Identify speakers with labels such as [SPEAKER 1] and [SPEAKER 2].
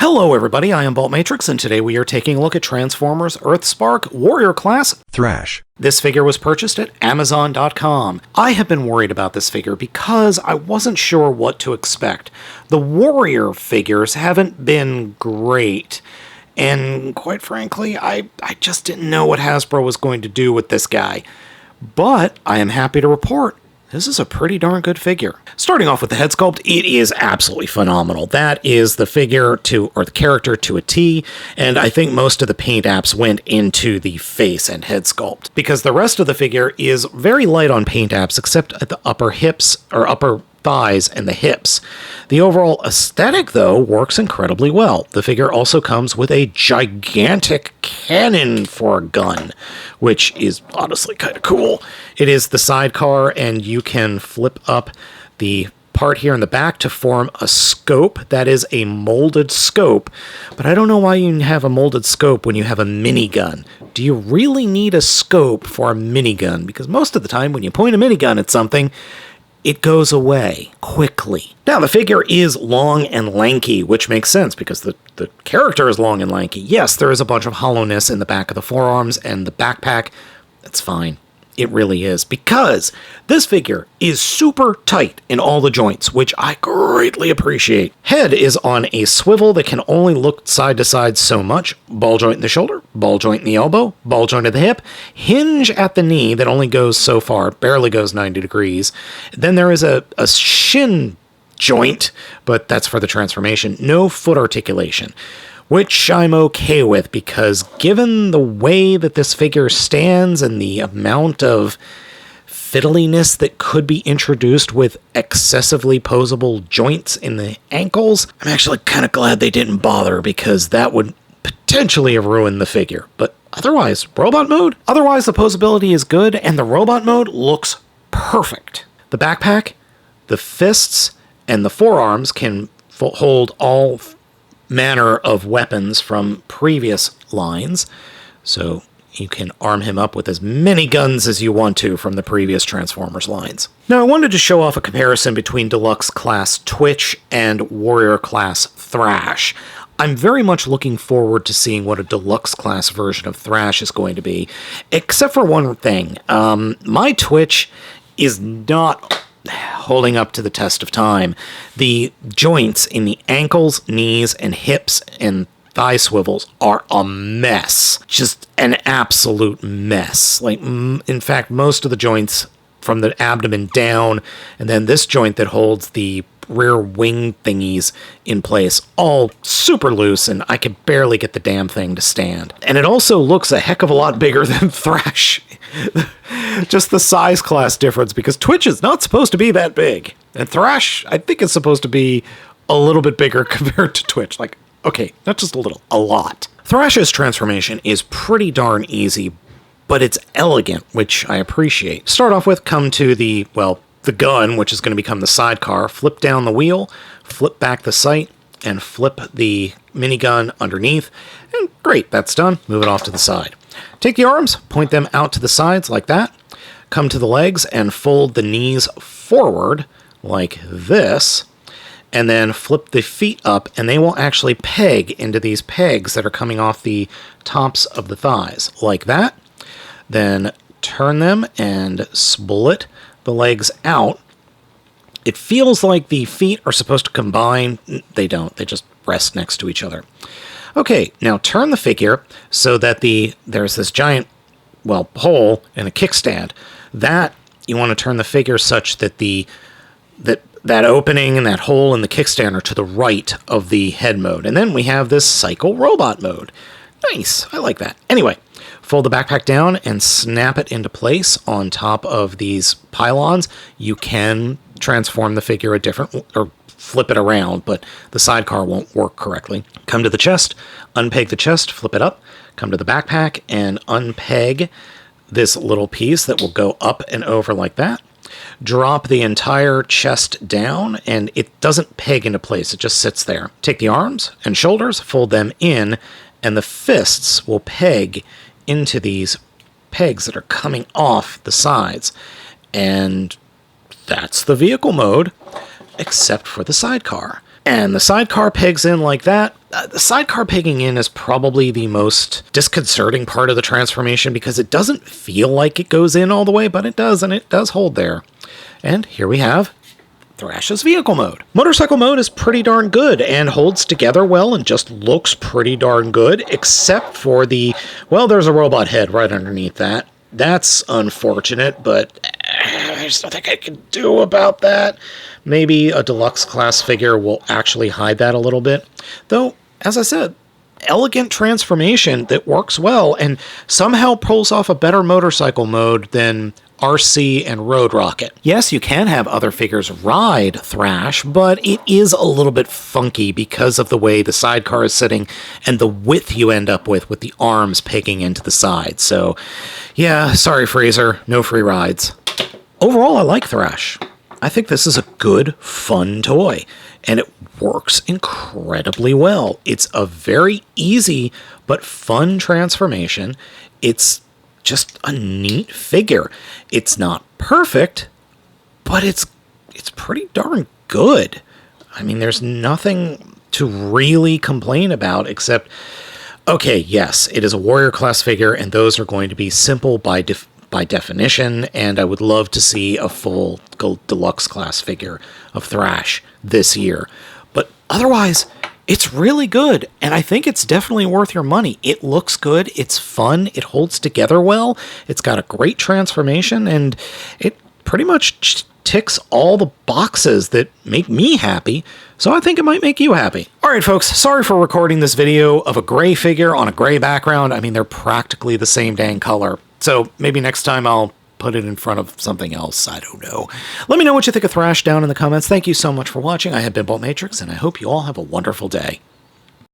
[SPEAKER 1] Hello everybody, I am Baltmatrix, and today we are taking a look at Transformers Earthspark Warrior Class
[SPEAKER 2] Thrash.
[SPEAKER 1] This figure was purchased at Amazon.com. I have been worried about this figure because I wasn't sure what to expect. The Warrior figures haven't been great, and quite frankly, I just didn't know what Hasbro was going to do with this guy. But I am happy to report this is a pretty darn good figure. Starting off with the head sculpt, it is absolutely phenomenal. That is the figure or the character to a T, and I think most of the paint apps went into the face and head sculpt, because the rest of the figure is very light on paint apps except at the upper hips, or upper thighs and the hips. The overall aesthetic, though, works incredibly well. The figure also comes with a gigantic cannon for a gun, which is honestly kind of cool. It is the sidecar, and you can flip up the part here in the back to form a scope. That is a molded scope, but I don't know why you have a molded scope when you have a minigun. Do you really need a scope for a minigun? Because most of the time when you point a minigun at something, it goes away quickly. Now, the figure is long and lanky, which makes sense because the character is long and lanky. Yes, there is a bunch of hollowness in the back of the forearms and the backpack. That's fine. It really is, because this figure is super tight in all the joints, which I greatly appreciate. Head is on a swivel that can only look side to side so much. Ball joint in the shoulder, ball joint in the elbow, ball joint at the hip, hinge at the knee that only goes so far, barely goes 90 degrees. Then there is a shin joint, but that's for the transformation. No foot articulation, which I'm okay with, because given the way that this figure stands and the amount of fiddliness that could be introduced with excessively posable joints in the ankles, I'm actually kind of glad they didn't bother, because that would potentially have ruined the figure. But otherwise, robot mode? Otherwise, the posability is good, and the robot mode looks perfect. The backpack, the fists, and the forearms can hold all manner of weapons from previous lines, so you can arm him up with as many guns as you want to from the previous Transformers lines. Now, I wanted to show off a comparison between Deluxe Class Twitch and Warrior Class Thrash. I'm very much looking forward to seeing what a Deluxe Class version of Thrash is going to be, except for one thing. My Twitch is not holding up to the test of time. The joints in the ankles, knees, and hips and thigh swivels are a mess. Just an absolute mess. Like, in fact, most of the joints from the abdomen down, and then this joint that holds the rear wing thingies in place, all super loose, and I could barely get the damn thing to stand. And it also looks a heck of a lot bigger than Thrash. Just the size class difference, because Twitch is not supposed to be that big. And Thrash, I think, is supposed to be a little bit bigger compared to Twitch. Like, okay, not just a little, a lot. Thrash's transformation is pretty darn easy, but it's elegant, which I appreciate. Start off with, come to the gun, which is going to become the sidecar, flip down the wheel, flip back the sight, and flip the minigun underneath, and great, that's done. Move it off to the side. Take the arms, point them out to the sides like that, come to the legs and fold the knees forward like this, and then flip the feet up, and they will actually peg into these pegs that are coming off the tops of the thighs, like that. Then turn them and split the legs out. It feels like the feet are supposed to combine. They don't. They just rest next to each other. Okay, now turn the figure so that there's this giant, hole and a kickstand. That, you want to turn the figure such that that opening and that hole in the kickstand are to the right of the head mode. And then we have this cycle robot mode. Nice, I like that. Anyway, fold the backpack down and snap it into place on top of these pylons. You can transform the figure or flip it around, but the sidecar won't work correctly. Come to the chest, unpeg the chest, flip it up, come to the backpack, and unpeg this little piece that will go up and over like that. Drop the entire chest down, and it doesn't peg into place, it just sits there. Take the arms and shoulders, fold them in, and the fists will peg into these pegs that are coming off the sides. And that's the vehicle mode, except for the sidecar. And the sidecar pegs in like that. The sidecar pegging in is probably the most disconcerting part of the transformation because it doesn't feel like it goes in all the way, but it does, and it does hold there. And here we have Thrash's vehicle mode. Motorcycle mode is pretty darn good and holds together well and just looks pretty darn good, except for well, there's a robot head right underneath that. That's unfortunate, but there's nothing I can do about that. Maybe a deluxe class figure will actually hide that a little bit. Though, as I said, elegant transformation that works well and somehow pulls off a better motorcycle mode than RC and Road Rocket. Yes, you can have other figures ride Thrash, but it is a little bit funky because of the way the sidecar is sitting and the width you end up with the arms pegging into the side. So, yeah, sorry Fraser, no free rides. Overall, I like Thrash. I think this is a good, fun toy, and it works incredibly well. It's a very easy but fun transformation. It's just a neat figure. It's not perfect, but it's pretty darn good. I mean, there's nothing to really complain about except, okay, yes, it is a warrior class figure, and those are going to be simple by definition, and I would love to see a full deluxe class figure of Thrash this year. But otherwise, it's really good, and I think it's definitely worth your money. It looks good, it's fun, it holds together well, it's got a great transformation, and it pretty much ticks all the boxes that make me happy, so I think it might make you happy. Alright folks, sorry for recording this video of a gray figure on a gray background. I mean, they're practically the same dang color. So maybe next time I'll put it in front of something else. I don't know. Let me know what you think of Thrash down in the comments. Thank you so much for watching. I have been Baltmatrix, and I hope you all have a wonderful day.